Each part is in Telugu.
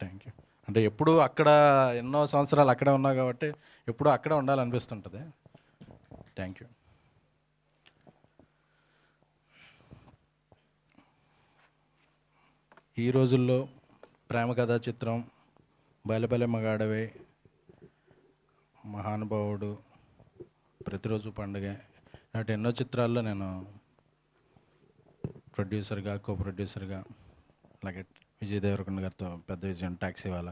Thank you. అంటే ఎప్పుడూ అక్కడ ఎన్నో సంవత్సరాలు అక్కడే ఉన్నా కాబట్టి ఎప్పుడూ అక్కడే ఉండాలనిపిస్తుంటుంది. Thank you. ఈ రోజుల్లో ప్రేమ కథా చిత్రం, బలెబలె మగాడవే, మహానుభావుడు, ప్రతిరోజు పండుగ ఇలాంటి ఎన్నో చిత్రాల్లో నేను ప్రొడ్యూసర్గా, కో ప్రొడ్యూసర్గా, అలాగే విజయ్ దేవరకొండ గారితో పెద్ద విజయం ట్యాక్సీ వాళ్ళ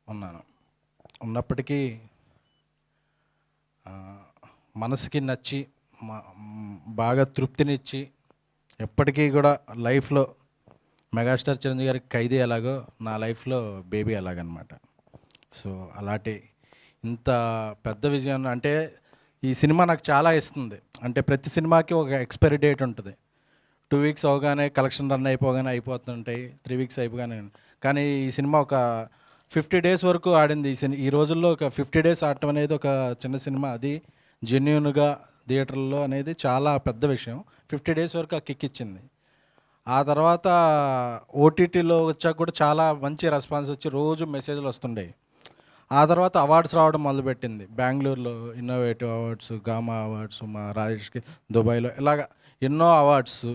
ఉన్నాను. ఉన్నప్పటికీ మనసుకి నచ్చి బాగా తృప్తినిచ్చి ఎప్పటికీ కూడా లైఫ్లో మెగాస్టార్ చిరంజీవి గారికి ఖైదీ ఎలాగో నా లైఫ్లో బేబీ అలాగనమాట. సో అలాంటి ఇంత పెద్ద విజయం అంటే ఈ సినిమా నాకు చాలా ఇస్తుంది. అంటే ప్రతి సినిమాకి ఒక ఎక్స్పైరీ డేట్ ఉంటుంది. 2 వీక్స్ అవగానే కలెక్షన్ రన్ అయిపోగానే అయిపోతుంటాయి, 3 వీక్స్ అయిపోగానే. కానీ ఈ సినిమా ఒక 50 డేస్ వరకు ఆడింది. ఈ రోజుల్లో ఒక 50 డేస్ ఆడటం అనేది ఒక చిన్న సినిమా, అది జెన్యూన్గా థియేటర్లో అనేది చాలా పెద్ద విషయం. 50 డేస్ వరకు ఆ కిక్ ఇచ్చింది. ఆ తర్వాత ఓటీటీలో వచ్చాక కూడా చాలా మంచి రెస్పాన్స్ వచ్చి రోజు మెసేజ్లు వస్తుండే. ఆ తర్వాత అవార్డ్స్ రావడం మొదలుపెట్టింది. బెంగళూరులో ఇన్నోవేటివ్ అవార్డ్స్, గామా అవార్డ్స్, మా రాజేష్కి దుబాయ్లో ఇలాగ ఎన్నో అవార్డ్స్.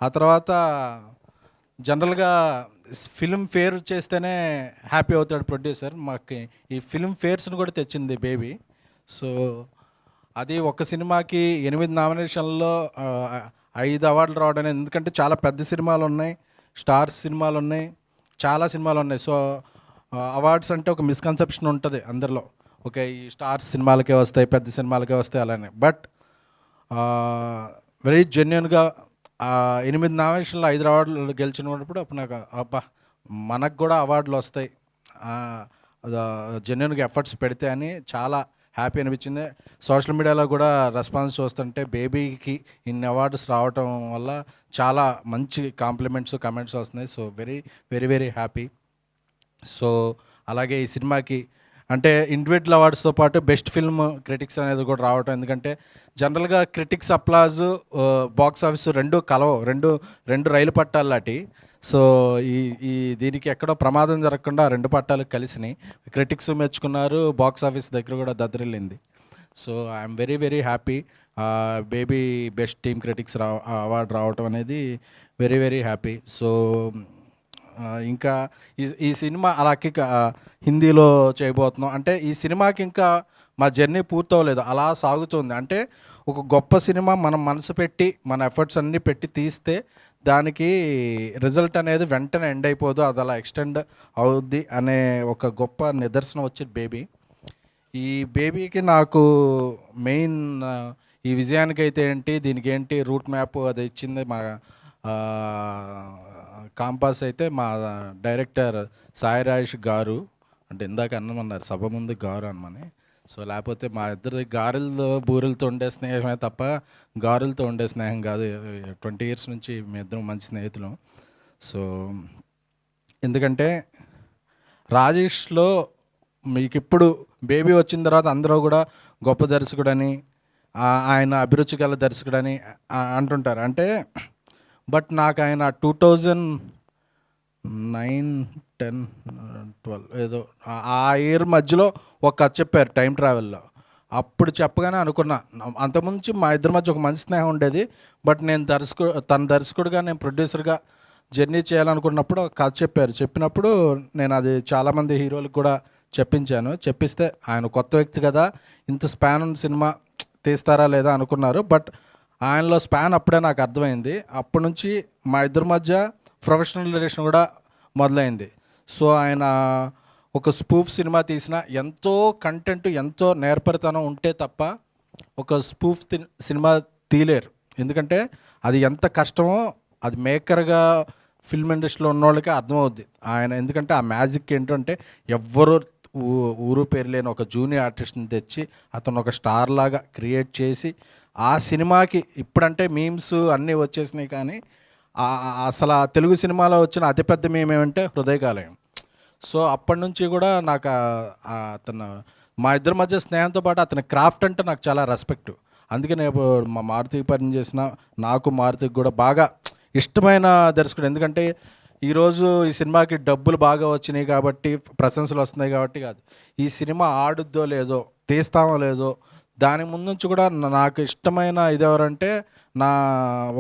ఆ తర్వాత జనరల్గా ఫిల్మ్ ఫేర్ చేస్తేనే హ్యాపీ అవుతాడు ప్రొడ్యూసర్. మాకు ఈ ఫిల్మ్ ఫేర్స్ని కూడా తెచ్చింది బేబీ. సో అది ఒక సినిమాకి 8 నామినేషన్లో 5 అవార్డులు రావడం అనేది, ఎందుకంటే చాలా పెద్ద సినిమాలు ఉన్నాయి, స్టార్స్ సినిమాలు ఉన్నాయి, చాలా సినిమాలు ఉన్నాయి. సో అవార్డ్స్ అంటే ఒక మిస్కన్సెప్షన్ ఉంటుంది అందరిలో, ఓకే ఈ స్టార్స్ సినిమాలకే వస్తాయి, పెద్ద సినిమాలకే వస్తాయి అలానే. బట్ వెరీ జెన్యున్గా 8 నామినేషన్లో 5 అవార్డులు గెలిచినప్పుడు అప్పుడు నాకు అబ్బా మనకు కూడా అవార్డులు వస్తాయి జెన్యున్గా ఎఫర్ట్స్ పెడితే అని చాలా హ్యాపీ అనిపించింది. సోషల్ మీడియాలో కూడా రెస్పాన్స్ చూస్తుంటే బేబీకి ఇన్ని అవార్డ్స్ రావటం వల్ల చాలా మంచి కాంప్లిమెంట్స్, కమెంట్స్ వస్తున్నాయి. So very very very happy. So అలాగే ఈ సినిమాకి అంటే ఇండివిజువల్ అవార్డ్స్తో పాటు బెస్ట్ ఫిల్మ్ క్రిటిక్స్ అనేది కూడా రావటం, ఎందుకంటే జనరల్గా క్రిటిక్స్ అప్లాజు, బాక్స్ ఆఫీస్ రెండు కలవు, రెండు రైలు పట్టాలు లాంటి. సో ఈ దీనికి ఎక్కడో ప్రమాదం జరగకుండా 2 పట్టాలు కలిసినాయి. క్రిటిక్స్ మెచ్చుకున్నారు, బాక్స్ ఆఫీస్ దగ్గర కూడా దద్దరిల్లింది. So I'm very very happy. Baby best team critics award రావటం అనేది వెరీ వెరీ హ్యాపీ. సో ఇంకా ఈ సినిమా అలాగే హిందీలో చేయబోతున్నాం. అంటే ఈ సినిమాకి ఇంకా మా జర్నీ పూర్తవలేదు, అలా సాగుతుంది. అంటే ఒక గొప్ప సినిమా మనం మనసు పెట్టి మన ఎఫర్ట్స్ అన్నీ పెట్టి తీస్తే దానికి రిజల్ట్ అనేది వెంటనే ఎండ్ అయిపోదు, అది అలా ఎక్స్టెండ్ అవుద్ది అనే ఒక గొప్ప నిదర్శనం వచ్చి బేబీ. ఈ బేబీకి నాకు మెయిన్ ఈ విజయానికి అయితే ఏంటి, దీనికి ఏంటి రూట్ మ్యాప్ అది ఇచ్చింది మా కాంపాస్ అయితే మా డైరెక్టర్ సాయి రాజేష్ గారు. అంటే ఇందాక అన్నమన్నారు సభ ముందు గారు అనమని. సో లేకపోతే మా ఇద్దరి గారెలతో బూరెలతో ఉండే స్నేహమే తప్ప గారెలతో ఉండే స్నేహం కాదు. 20 ఇయర్స్ నుంచి మీ ఇద్దరం మంచి స్నేహితులం. సో ఎందుకంటే రాజేష్లో మీకు ఇప్పుడు బేబీ వచ్చిన తర్వాత అందరూ కూడా గొప్ప దర్శకుడని, ఆయన అభిరుచి గల దర్శకుడని అంటుంటారు. అంటే బట్ నాకు ఆయన 2009, 10, 12 ఏదో ఆ ఇయర్ మధ్యలో ఒక కథ చెప్పారు టైం ట్రావెల్లో. అప్పుడు చెప్పగానే అనుకున్నా, అంతకుముందు మా ఇద్దరి మధ్య ఒక మంచి స్నేహం ఉండేది. బట్ నేను తన దర్శకుడిగా నేను ప్రొడ్యూసర్గా జర్నీ చేయాలనుకున్నప్పుడు ఒక కథ చెప్పారు. చెప్పినప్పుడు నేను అది చాలామంది హీరోలకు కూడా చెప్పించాను. చెప్పిస్తే ఆయన కొత్త వ్యక్తి కదా, ఇంత స్పాన్ ఉన్న సినిమా తీస్తారా లేదా అనుకున్నారు. బట్ ఆయనలో స్పాన్ అప్పుడే నాకు అర్థమైంది. అప్పటి నుంచి మా ఇద్దరి మధ్య ప్రొఫెషనల్ రిలేషన్ కూడా మొదలైంది. సో ఆయన ఒక స్పూఫ్ సినిమా తీసిన ఎంతో కంటెంట్, ఎంతో నేర్పరితనం ఉంటే తప్ప ఒక స్పూఫ్ సినిమా తీయలేరు. ఎందుకంటే అది ఎంత కష్టమో అది మేకర్గా ఫిల్మ్ ఇండస్ట్రీలో ఉన్న వాళ్ళకి అర్థమవుద్ది ఆయన. ఎందుకంటే ఆ మ్యాజిక్ ఏంటంటే ఎవ్వరూ ఊరు పేరు లేని ఒక జూనియర్ ఆర్టిస్ట్ని తెచ్చి అతను ఒక స్టార్ లాగా క్రియేట్ చేసి ఆ సినిమాకి ఇప్పుడంటే మీమ్స్ అన్నీ వచ్చేసినాయి, కానీ అసలు ఆ తెలుగు సినిమాలో వచ్చిన అతిపెద్ద మీమ్ ఏమంటే హృదయకాలయం. సో అప్పటి నుంచి కూడా నాకు అతను మా ఇద్దరి మధ్య స్నేహంతో పాటు అతని క్రాఫ్ట్ అంటే నాకు చాలా రెస్పెక్ట్. అందుకే నేను మా మారుతికి పని చేసిన నాకు మారుతికి కూడా బాగా ఇష్టమైన దర్శకుడు. ఎందుకంటే ఈరోజు ఈ సినిమాకి డబ్బులు బాగా వచ్చినాయి కాబట్టి, ప్రశంసలు వస్తున్నాయి కాబట్టి కాదు. ఈ సినిమా ఆడుద్దో లేదో, తీస్తామో లేదో, దాని ముందు నుంచి కూడా నాకు ఇష్టమైన ఇదెవరంటే, నా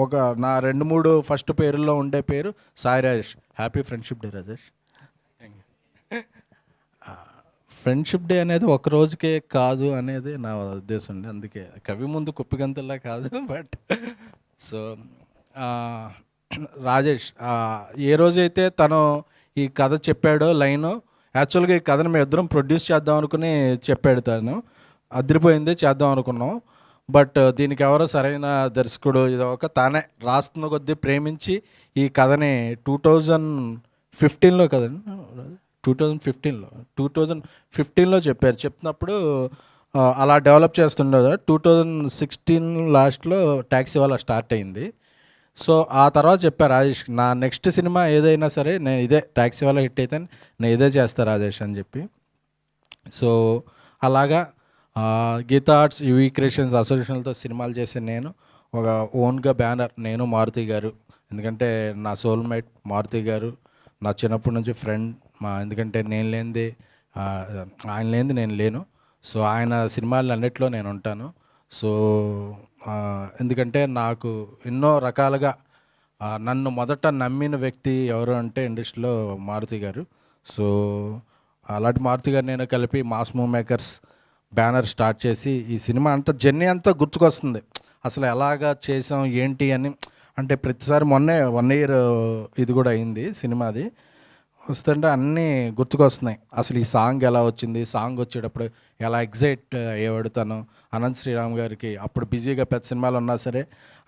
ఒక నా 2, 3 ఫస్ట్ పేరుల్లో ఉండే పేరు Sai Rajesh. Happy friendship day Rajesh. Friendship day అనేది ఒక రోజుకే కాదు అనేది నా ఉద్దేశం అండి. అందుకే కవి ముందు కుప్పిగంతుల్లా కాదు. బట్ సో రాజేష్ ఏ రోజైతే తను ఈ కథ చెప్పాడో లైను, యాక్చువల్గా ఈ కథను మేము ఇద్దరం ప్రొడ్యూస్ చేద్దాం అనుకుని చెప్పాడు తను. అదిరిపోయింది, చేద్దాం అనుకున్నాం. బట్ దీనికి ఎవరో సరైన దర్శకుడు ఇది ఒక తానే రాస్తున్న కొద్దీ ప్రేమించి ఈ కథని 2015లో కదండి, 2015లో చెప్పారు. చెప్పినప్పుడు అలా డెవలప్ చేస్తుండదు. 2016 లాస్ట్లో ట్యాక్సీ వాళ్ళ స్టార్ట్ అయింది. సో ఆ తర్వాత చెప్పారు రాజేష్, నా నెక్స్ట్ సినిమా ఏదైనా సరే నేను ఇదే ట్యాక్సీ వాళ్ళ హిట్ అయితే నేను ఇదే చేస్తాను రాజేష్ అని చెప్పి. సో అలాగా గీతా ఆర్ట్స్ యువీ క్రియేషన్స్ అసోసియేషన్తో సినిమాలు చేసిన నేను ఒక ఓన్గా బ్యానర్, నేను మారుతి గారు, ఎందుకంటే నా సోల్మేట్ మారుతి గారు, నా చిన్నప్పటి నుంచి ఫ్రెండ్. ఎందుకంటే నేను లేనిది ఆయన లేనిది నేను లేను. సో ఆయన సినిమాలు అన్నిట్లో నేను ఉంటాను. సో ఎందుకంటే నాకు ఎన్నో రకాలుగా నన్ను మొదట నమ్మిన వ్యక్తి ఎవరు అంటే ఇండస్ట్రీలో మారుతి గారు. సో అలాంటి మారుతి గారు నేను కలిపి mass move makers banner start చేసి ఈ సినిమా అంతా జర్నీ అంతా గుర్తుకొస్తుంది. అసలు ఎలాగా చేసాం ఏంటి అని, అంటే ప్రతిసారి మొన్నే 1 year ఇది కూడా అయింది సినిమాది. వస్తుంటే అన్నీ గుర్తుకొస్తున్నాయి. అసలు ఈ సాంగ్ ఎలా వచ్చింది, సాంగ్ వచ్చేటప్పుడు ఎలా ఎగ్జైట్ అయ్యేవాడు తను. అనంత్ శ్రీరామ్ గారికి అప్పుడు బిజీగా పెద్ద సినిమాలు ఉన్నా సరే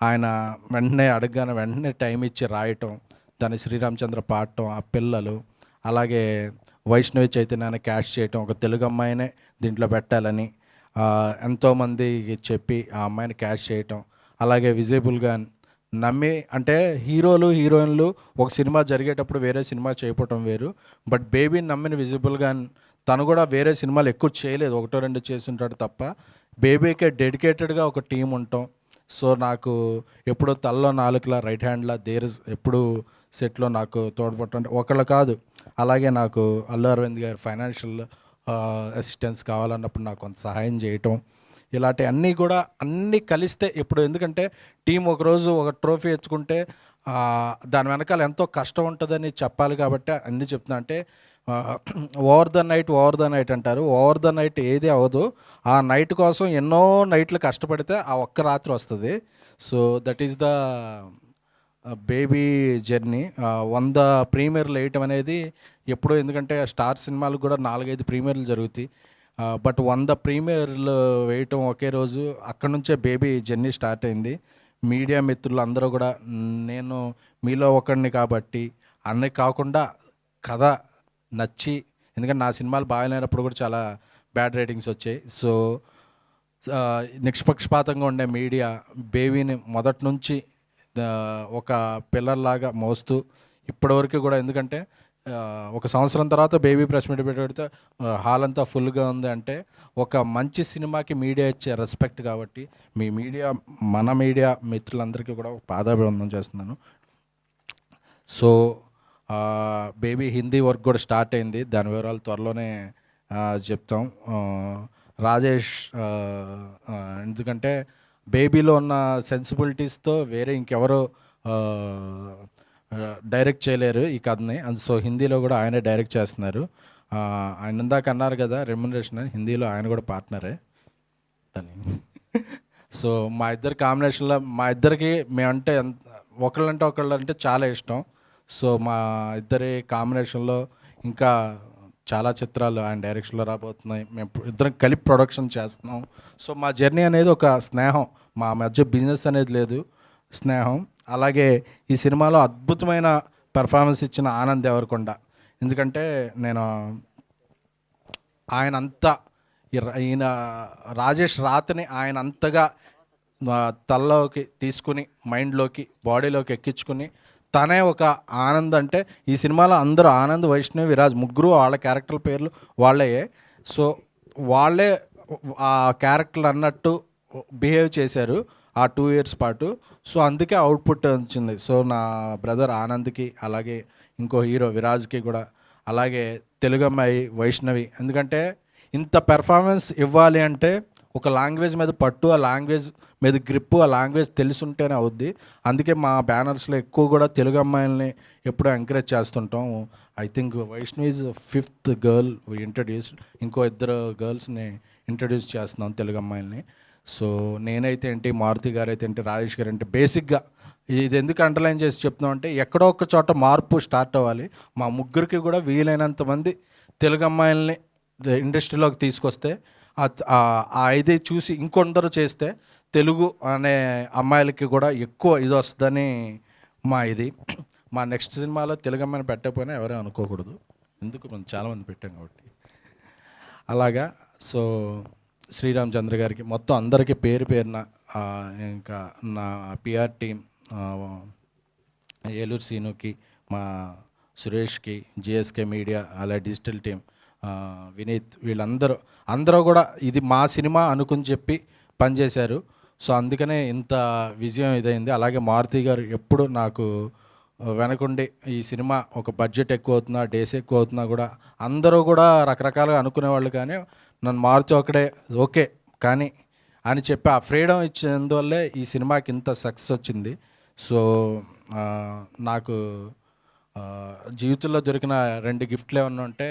ఆయన వెంటనే అడగగానే వెంటనే టైం ఇచ్చి రాయటం, దాన్ని శ్రీరామచంద్ర పాడటం, ఆ పిల్లలు, అలాగే వైష్ణవి చైతన్యాన్ని క్యాష్ చేయటం, ఒక తెలుగు అమ్మాయినే దీంట్లో పెట్టాలని ఎంతోమందికి చెప్పి ఆ అమ్మాయిని క్యాష్ చేయటం, అలాగే విజిబుల్గా నమ్మి, అంటే హీరోలు హీరోయిన్లు ఒక సినిమా జరిగేటప్పుడు వేరే సినిమా చేయటం వేరు. బట్ బేబీని నమ్మిన విజిబుల్గా తను కూడా వేరే సినిమాలు ఎక్కువ చేయలేదు, 1-2 చేసి ఉంటాడు తప్ప. బేబీకే డెడికేటెడ్గా ఒక టీం ఉంటాం. సో నాకు ఎప్పుడో తల్లో నాలుగులా రైట్ హ్యాండ్లా ఎప్పుడు సెట్లో నాకు తోడ్పడటం ఒకళ్ళు కాదు. అలాగే నాకు అల్లు అరవింద్ గారు ఫైనాన్షియల్ అసిస్టెన్స్ కావాలన్నప్పుడు నాకు కొంత సహాయం చేయటం, ఇలాంటి అన్నీ కూడా అన్నీ కలిస్తే ఇప్పుడు, ఎందుకంటే టీం ఒకరోజు ఒక ట్రోఫీ ఎత్తుకుంటే దాని వెనకాల ఎంతో కష్టం ఉంటుందని చెప్పాలి కాబట్టి అన్నీ చెప్తున్నా. అంటే ఓవర్ ద నైట్ అంటారు. ఓవర్ ద నైట్ ఏది అవ్వదు. ఆ నైట్ కోసం ఎన్నో నైట్లు కష్టపడితే ఆ ఒక్క రాత్రి వస్తుంది. So that is the baby journey. 100 ప్రీమియర్లు వేయటం అనేది ఎప్పుడో, ఎందుకంటే స్టార్ సినిమాలకు కూడా 4-5 ప్రీమియర్లు జరుగుతాయి. బట్ 100 ప్రీమియర్లు వేయటం ఒకే రోజు, అక్కడ నుంచే బేబీ జర్నీ స్టార్ట్ అయింది. మీడియా మిత్రులు అందరూ కూడా, నేను మీలో ఒకడిని కాబట్టి అన్నీ కాకుండా కథ నచ్చి, ఎందుకంటే నా సినిమాలు బాగాలేనప్పుడు కూడా చాలా బ్యాడ్ రేటింగ్స్ వచ్చాయి. సో నిష్పక్షపాతంగా ఉండే మీడియా బేబీని మొదటి నుంచి ఒక పిల్లర్లాగా మోస్తూ ఇప్పటివరకు కూడా, ఎందుకంటే 1 సంవత్సరం తర్వాత బేబీ ప్రెస్ మీట్ పెడితే హాల్ అంతా ఫుల్గా ఉంది అంటే ఒక మంచి సినిమాకి మీడియా ఇచ్చే రెస్పెక్ట్. కాబట్టి మన మీడియా మిత్రులందరికీ కూడా పాదాభివందనం చేస్తున్నాను. సో బేబీ హిందీ వర్క్ కూడా స్టార్ట్ అయింది, దాని వివరాలు త్వరలోనే చెప్తాం. రాజేష్ ఎందుకంటే బేబీలో ఉన్న సెన్సిబిలిటీస్తో వేరే ఇంకెవరో డైరెక్ట్ చేయలేరు ఈ కథని. సో హిందీలో కూడా ఆయనే డైరెక్ట్ చేస్తున్నారు. ఆయన ఇందాక అన్నారు కదా రెమ్యునరేషన్ అని, హిందీలో ఆయన కూడా పార్ట్నరే అని. సో మా ఇద్దరి కాంబినేషన్లో, మా ఇద్దరికి మేమంటే ఒకళ్ళంటే చాలా ఇష్టం. సో మా ఇద్దరి కాంబినేషన్లో ఇంకా చాలా చిత్రాలు ఆయన డైరెక్షన్లో రాబోతున్నాయి. మేము ఇద్దరం కలిపి ప్రొడక్షన్ చేస్తున్నాం. సో మా జర్నీ అనేది ఒక స్నేహం, మా మధ్య బిజినెస్ అనేది లేదు, స్నేహం. అలాగే ఈ సినిమాలో అద్భుతమైన పెర్ఫార్మెన్స్ ఇచ్చిన ఆనంద్ దేవరకొండ, ఎందుకంటే నేను ఈయన రాజేష్ రాతని ఆయన అంతగా తలలోకి తీసుకుని, మైండ్లోకి, బాడీలోకి ఎక్కించుకుని తనే ఒక ఆనంద్. అంటే ఈ సినిమాలో అందరూ ఆనంద్, వైష్ణవి, విరాజ్ ముగ్గురు వాళ్ళ క్యారెక్టర్ పేర్లు వాళ్ళే. సో వాళ్ళే ఆ క్యారెక్టర్ అన్నట్టు బిహేవ్ చేశారు ఆ 2 years పాటు. సో అందుకే అవుట్పుట్ వచ్చింది. సో నా బ్రదర్ ఆనంద్కి, అలాగే ఇంకో హీరో విరాజ్కి కూడా, అలాగే తెలుగు అమ్మాయి వైష్ణవి. ఎందుకంటే ఇంత పెర్ఫార్మెన్స్ ఇవ్వాలి అంటే ఒక లాంగ్వేజ్ మీద పట్టు, ఆ లాంగ్వేజ్ మీద గ్రిప్పు, ఆ లాంగ్వేజ్ తెలుసుంటేనే అవుద్ది. అందుకే మా బ్యానర్స్లో ఎక్కువ కూడా తెలుగు అమ్మాయిల్ని ఎప్పుడూ ఎంకరేజ్ చేస్తుంటాం. I think Vaishnavi is 5th girl introduced. ఇంకో 2 గర్ల్స్ని ఇంట్రడ్యూస్ చేస్తున్నాం తెలుగు అమ్మాయిల్ని. సో నేనైతే ఏంటి, మారుతి గారు అయితే ఏంటి, రాజేష్ గారు అంటే బేసిక్గా ఇది ఎందుకు అండర్లైన్ చేసి చెప్తున్నాం అంటే ఎక్కడో ఒక చోట మార్పు స్టార్ట్ అవ్వాలి. మా ముగ్గురికి కూడా వీలైనంత మంది తెలుగు అమ్మాయిల్ని ఇండస్ట్రీలోకి తీసుకొస్తే ఆ ఇది చూసి ఇంకొందరు చేస్తే తెలుగు అనే అమ్మాయిలకి కూడా ఎక్కువ ఇది వస్తుందని మా ఇది. మా నెక్స్ట్ సినిమాలో తెలుగు అమ్మాయిని పెట్టకపోయినా ఎవరే అనుకోకూడదు, ఎందుకు మనం చాలామంది పెట్టాం కాబట్టి. అలాగా. సో శ్రీరామ్ చంద్ర గారికి మొత్తం అందరికీ పేరు పేరున, ఇంకా నా పిఆర్ టీం, ఏలూరు సీనుకి, మా సురేష్కి, జిఎస్కే మీడియా, అలా డిజిటల్ టీం, వినీత్, అందరూ కూడా ఇది మా సినిమా అనుకుని చెప్పి పనిచేశారు. సో అందుకనే ఇంత విజయం ఇదైంది. అలాగే మారుతి గారు ఎప్పుడు నాకు వెనకుండి ఈ సినిమా ఒక బడ్జెట్ ఎక్కువ అవుతున్నా, డేస్ ఎక్కువ అవుతున్నా కూడా అందరూ కూడా రకరకాలుగా అనుకునేవాళ్ళు, కానీ నన్ను మారుతి ఒకడే ఓకే కానీ అని చెప్పి ఆ ఫ్రీడమ్ ఇచ్చినందువల్లే ఈ సినిమాకి ఇంత సక్సెస్ వచ్చింది. సో నాకు జీవితంలో దొరికిన 2 గిఫ్ట్లు ఏమన్నా ఉంటే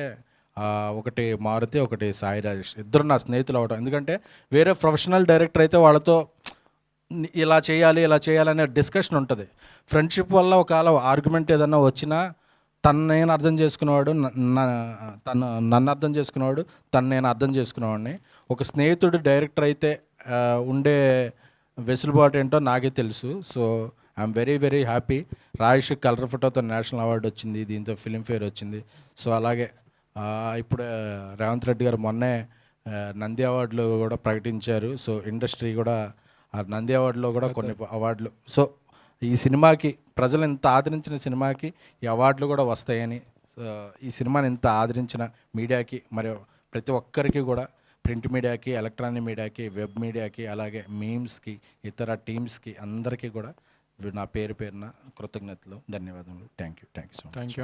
ఒకటి మారుతి, ఒకటి సాయి రాజేష్. ఇద్దరు నా స్నేహితులు అవ్వడం. ఎందుకంటే వేరే ప్రొఫెషనల్ డైరెక్టర్ అయితే వాళ్ళతో ఇలా చేయాలి అనే డిస్కషన్ ఉంటుంది. ఫ్రెండ్షిప్ వల్ల ఒకవేళ ఆర్గ్యుమెంట్ ఏదన్నా వచ్చినా నేను అర్థం చేసుకునేవాడు, నన్ను అర్థం చేసుకునేవాడు, నేను అర్థం చేసుకునేవాడిని. ఒక స్నేహితుడు డైరెక్టర్ అయితే ఉండే వెసులుబాటు ఏంటో నాకే తెలుసు. So I'm very very happy. Rajesh colour ఫోటోతో నేషనల్ అవార్డు వచ్చింది, దీంతో ఫిలింఫేర్ వచ్చింది. సో అలాగే ఇప్పుడు రేవంత్ రెడ్డి గారు మొన్నే నంది అవార్డులు కూడా ప్రకటించారు. సో ఇండస్ట్రీ కూడా ఆ నంది అవార్డులో కూడా కొన్ని అవార్డులు. సో ఈ సినిమాకి ప్రజలు ఇంత ఆదరించిన సినిమాకి ఈ అవార్డులు కూడా వస్తాయని, ఈ సినిమాని ఇంత ఆదరించిన మీడియాకి, మరియు ప్రతి ఒక్కరికి కూడా, ప్రింట్ మీడియాకి, ఎలక్ట్రానిక్ మీడియాకి, వెబ్ మీడియాకి, అలాగే మీమ్స్కి, ఇతర టీమ్స్కి అందరికీ కూడా నా పేరున కృతజ్ఞతలు, ధన్యవాదములు. Thank you so much.